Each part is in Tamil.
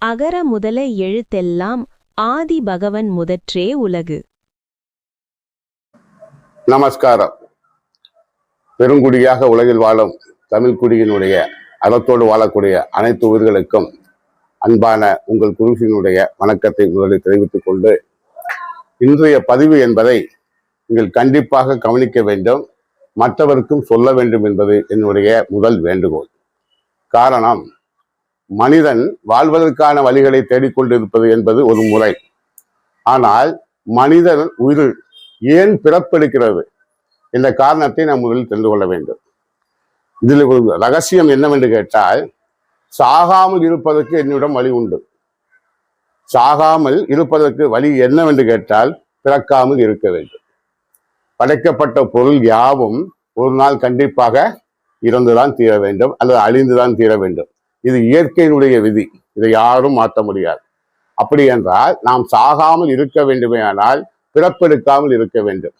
அகர முதல எழுத்தெல்லாம் ஆதி பகவன் முதற்றே உலகு. நமஸ்காரம். பெருங்குடியாக உலகில் வாழும் தமிழ் குடியினுடைய அறத்தோடு வாழக்கூடிய அனைத்து உயிர்களுக்கும் அன்பான உங்கள் குருவினுடைய வணக்கத்தை முதலில் தெரிவித்துக் கொண்டு, இன்றைய பதிவு என்பதை நீங்கள் கண்டிப்பாக கவனிக்க வேண்டும், மற்றவருக்கும் சொல்ல வேண்டும் என்பது என்னுடைய முதல் வேண்டுகோள். காரணம், மனிதன் வாழ்வதற்கான வழிகளை தேடிக்கொண்டிருப்பது என்பது ஒரு முறை. ஆனால் மனிதன் உயிர் ஏன் பிறப்பெடுக்கிறது என்ற காரணத்தை நாம் முதலில் தெரிந்து கொள்ள வேண்டும். இதில் ஒரு ரகசியம் என்னவென்று கேட்டால், சாகாமல் இருப்பதற்கு என்னிடம் வழி உண்டு. சாகாமல் இருப்பதற்கு வழி என்னவென்று கேட்டால், பிறக்காமல் இருக்க வேண்டும். படைக்கப்பட்ட பொருள் யாவும் ஒரு நாள் கண்டிப்பாக இறந்துதான் தீர வேண்டும் அல்லது அழிந்துதான் தீர வேண்டும். இது இயற்கையினுடைய விதி, இதை யாரும் மாற்ற முடியாது. அப்படி என்றால் நாம் சாகாமல் இருக்க வேண்டுமே, ஆனால் பிறப்பெடுக்காமல் இருக்க வேண்டும்.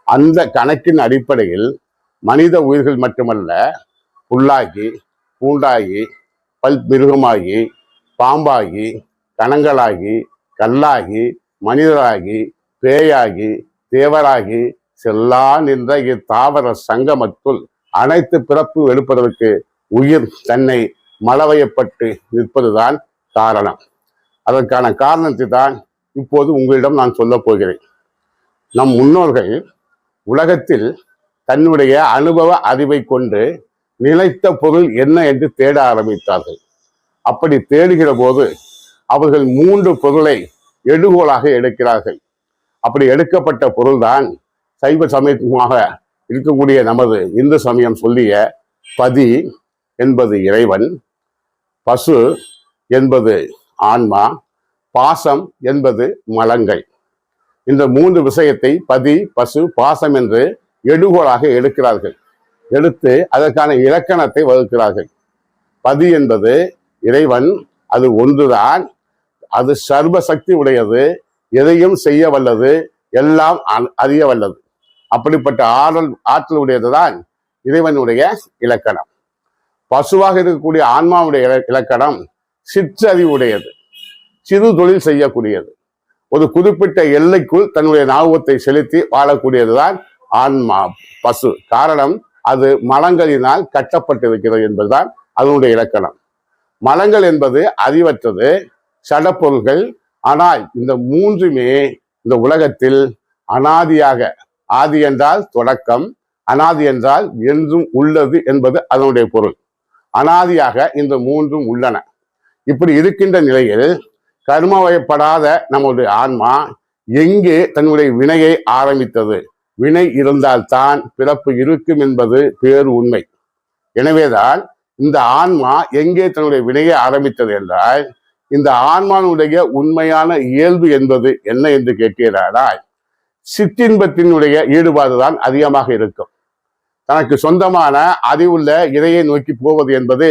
அந்த கணக்கின் அடிப்படையில் மனித உயிர்கள் மட்டுமல்ல, புல்லாகி, பூண்டாகி, மிருகமாகி, பாம்பாகி, கணங்களாகி, கல்லாகி, மனிதராகி, பேயாகி, தேவராகி செல்லா நின்ற இத்தாவர சங்கமத்துள் அனைத்து பிறப்பு எடுப்பதற்கு உயிர் தன்னை மலவயப்பட்டு நிற்பதுதான் காரணம். அதற்கான காரணத்தை தான் இப்போது உங்களிடம் நான் சொல்ல போகிறேன். நம் முன்னோர்கள் உலகத்தில் தன்னுடைய அனுபவ அறிவை கொண்டு நிலைத்த பொருள் என்ன என்று தேட ஆரம்பித்தார்கள். அப்படி தேடுகிற போது அவர்கள் 3 பொருளை எடுகோலாக எடுக்கிறார்கள். அப்படி எடுக்கப்பட்ட பொருள்தான் சைவ சமயமாக இருக்கக்கூடிய நமது இந்து சமயம் சொல்லிய பதி என்பது இறைவன், பசு என்பது ஆன்மா, பாசம் என்பது மலங்கள். இந்த 3 விஷயத்தை பதி, பசு, பாசம் என்று எடுகோலாக எடுக்கிறார்கள். எடுத்து அதற்கான இலக்கணத்தை வகுக்கிறார்கள். பதி என்பது இறைவன், அது ஒன்றுதான், அது சர்வ சக்தி உடையது, எதையும் செய்ய வல்லது, எல்லாம் அறிய வல்லது. அப்படிப்பட்ட ஆற்றல் உடையதுதான் இறைவனுடைய இலக்கணம். பசுவாக இருக்கக்கூடிய ஆன்மாவுடைய இலக்கணம் சிற்றறிவுடையது, சிறு தொழில் செய்யக்கூடியது, ஒரு குறிப்பிட்ட எல்லைக்குள் தன்னுடைய ஞாபகத்தை செலுத்தி வாழக்கூடியதுதான் ஆன்மா பசு. காரணம், அது மலங்களினால் கட்டப்பட்டிருக்கிறது என்பதுதான் அதனுடைய இலக்கணம். மலங்கள் என்பது அறிவற்றது, சடப்பொருள்கள். ஆனால் இந்த 3மே இந்த உலகத்தில் அனாதியாக, ஆதி என்றால் தொடக்கம், அனாதி என்றால் என்றும் உள்ளது என்பது அதனுடைய பொருள். அனாதியாக இந்த 3ம் உள்ளன. இப்படி இருக்கின்ற நிலையில் கர்மவயப்படாத நம்முடைய ஆன்மா எங்கே தன்னுடைய வினையை ஆரம்பித்தது? வினை இருந்தால்தான் பிறப்பு இருக்கும் என்பது பேரு உண்மை. எனவேதான் இந்த ஆன்மா எங்கே தன்னுடைய வினையை ஆரம்பித்தது என்றால், இந்த ஆன்மாவுடைய உண்மையான இயல்பு என்பது என்ன என்று கேட்கிறாராய், சிற்றின்பத்தினுடைய ஈடுபாடுதான் அதிகமாக இருக்கும். தனக்கு சொந்தமான அறிவுள்ள இறையை நோக்கி போவது என்பது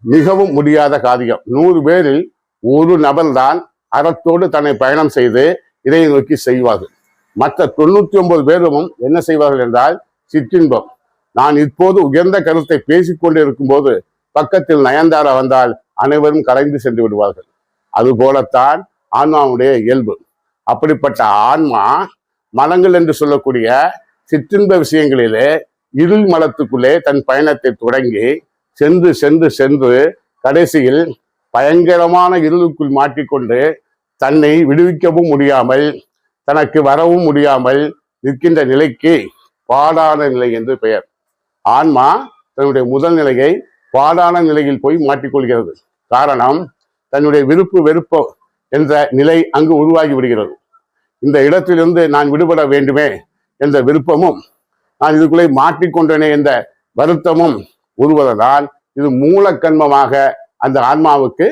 மிகவும் முடியாத காரியம். 100 பேரில் ஒரு நபர்தான் அறத்தோடு தன்னை பயணம் செய்து இறையை நோக்கி செய்வார்கள். மற்ற 99 பேரும் என்ன செய்வார்கள் என்றால் சிற்றின்பம். நான் இப்போது உயர்ந்த கருத்தை பேசிக்கொண்டு இருக்கும் போது பக்கத்தில் நயன்தாரா வந்தால் அனைவரும் கலைந்து சென்று விடுவார்கள். அதுபோலத்தான் ஆன்மாவுடைய இயல்பு. அப்படிப்பட்ட ஆன்மா மலங்கள் என்று சொல்லக்கூடிய சிற்றின்ப விஷயங்களிலே இருள் மலத்துக்குள்ளே தன் பயணத்தை தொடங்கி சென்று சென்று சென்று கடைசியில் பயங்கரமான இருளுக்குள் மாட்டிக்கொண்டு தன்னை விடுவிக்கவும் முடியாமல், தனக்கு வரவும் முடியாமல் நிற்கின்ற நிலைக்கு பாடான நிலை என்று பெயர். ஆன்மா தன்னுடைய முதல் நிலையை பாடான நிலையில் போய் மாட்டிக்கொள்கிறது. காரணம், தன்னுடைய விருப்பு வெறுப்பு என்ற நிலை அங்கு உருவாகி விடுகிறது. இந்த இடத்திலிருந்து நான் விடுபட வேண்டுமே என்ற விருப்பமும், நான் இதுக்குள்ளே மாட்டிக்கொண்டேனே என்ற வருத்தமும் உருவதுதான் இது மூலக்கண்மமாக அந்த ஆன்மாவுக்கு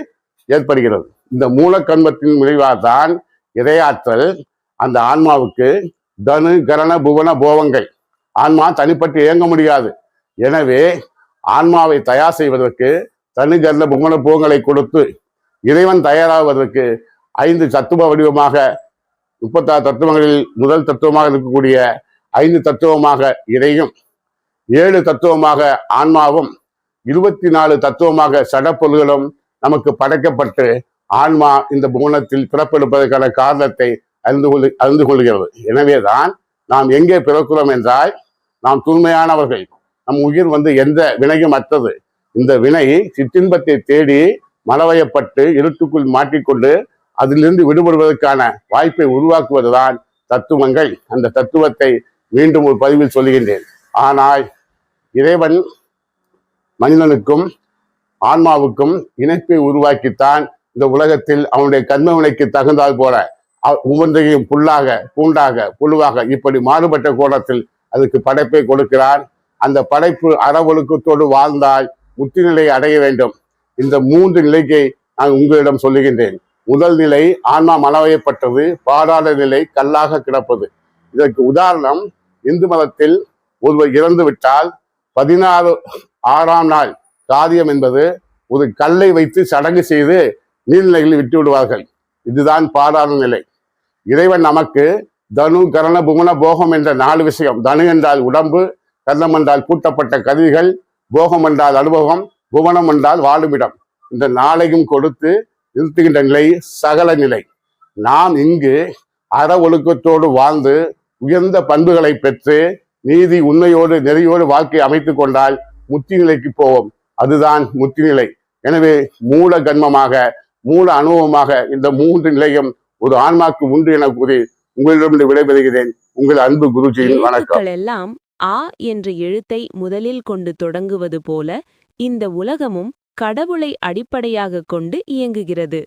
ஏற்படுகிறது. இந்த மூலக்கண்மத்தின் விளைவால்தான் இறையாற்றல் அந்த ஆன்மாவுக்கு தனு கரண புவன போவங்கள். ஆன்மா தனிப்பட்டு இயங்க முடியாது. எனவே ஆன்மாவை தயார் செய்வதற்கு தனு கரண புவன போகங்களை கொடுத்து இறைவன் தயாராவதற்கு 5 தத்துவ வடிவமாக, 36 தத்துவங்களில் முதல் தத்துவமாக இருக்கக்கூடிய 5 தத்துவமாக இறையும், 7 தத்துவமாக ஆன்மாவும், 24 தத்துவமாக சடப்பொருள்களும் நமக்கு படைக்கப்பட்டு ஆன்மா இந்த புவனத்தில் பிறப்பெடுப்பதற்கான காரணத்தை அறிந்து கொள்கிறது. எனவேதான் நாம் எங்கே பிறக்கிறோம் என்றால், நாம் தூய்மையானவர்கள், நம் உயிர் எந்த வினையும் அற்றது. இந்த வினை சிற்றின்பத்தை தேடி மலவயப்பட்டு இருட்டுக்குள் மாட்டிக்கொண்டு அதிலிருந்து விடுபடுவதற்கான வாய்ப்பை உருவாக்குவதுதான் தத்துவங்கள். அந்த தத்துவத்தை மீண்டும் ஒரு பதிவில் சொல்லுகின்றேன். ஆனால் இறைவன் மனிதனுக்கும் ஆன்மாவுக்கும் இணைப்பை உருவாக்கித்தான் இந்த உலகத்தில் அவனுடைய கர்மவினைக்கு தகுந்தால் போல ஒவ்வொன்றையும் புல்லாக, பூண்டாக, புழுவாக இப்படி மாறுபட்ட கோணத்தில் அதுக்கு படைப்பை கொடுக்கிறான். அந்த படைப்பு அறவொழுக்கத்தோடு வாழ்ந்தால் முத்தி நிலை அடைய வேண்டும். இந்த 3 நிலைக்கு நான் உங்களிடம் சொல்லுகின்றேன். முதல் நிலை ஆன்மா மலவயப்பட்டது, பாடாத நிலை கல்லாக கிடப்பது. இதற்கு உதாரணம், இந்து மதத்தில் ஒருவர் இறந்து விட்டால் 16ஆம் நாள் காரியம் என்பது ஒரு கல்லை வைத்து சடங்கு செய்து நீர்நிலைகளில் விட்டு விடுவார்கள். இதுதான் பாடாத நிலை. இறைவன் நமக்கு தனு, கரண, புவன, போகம் என்ற 4 விஷயம். தனு என்றால் உடம்பு, கரணம் என்றால் பூட்டப்பட்ட கருவிகள், போகம் என்றால் அனுபவம், புவனம் என்றால் வாழுமிடம். இந்த 4ஐயும் கொடுத்து நிறுத்துகின்ற நிலை சகல நிலை. நாம் இங்கு அற ஒழுக்கத்தோடு வாழ்ந்து உயர்ந்த பண்புகளை பெற்று நீதி, உண்மையோடு, நெறியோடு வாழ்க்கை அமைத்துக் கொண்டால் முத்தி நிலைக்கு போவோம். அதுதான் முத்தி நிலை. எனவே மூல கர்மமாக, மூல அனுபவமாக இந்த 3 நிலையும் ஒரு ஆன்மாக்கு உண்டு என கூறி உங்களிடம் விடைபெறுகிறேன். உங்கள் அன்பு குருஜியின் வணக்கம். எல்லாம் ஆ என்ற எழுத்தை முதலில் கொண்டு தொடங்குவது போல இந்த உலகமும் கடவுளை அடிப்படையாக கொண்டு இயங்குகிறது.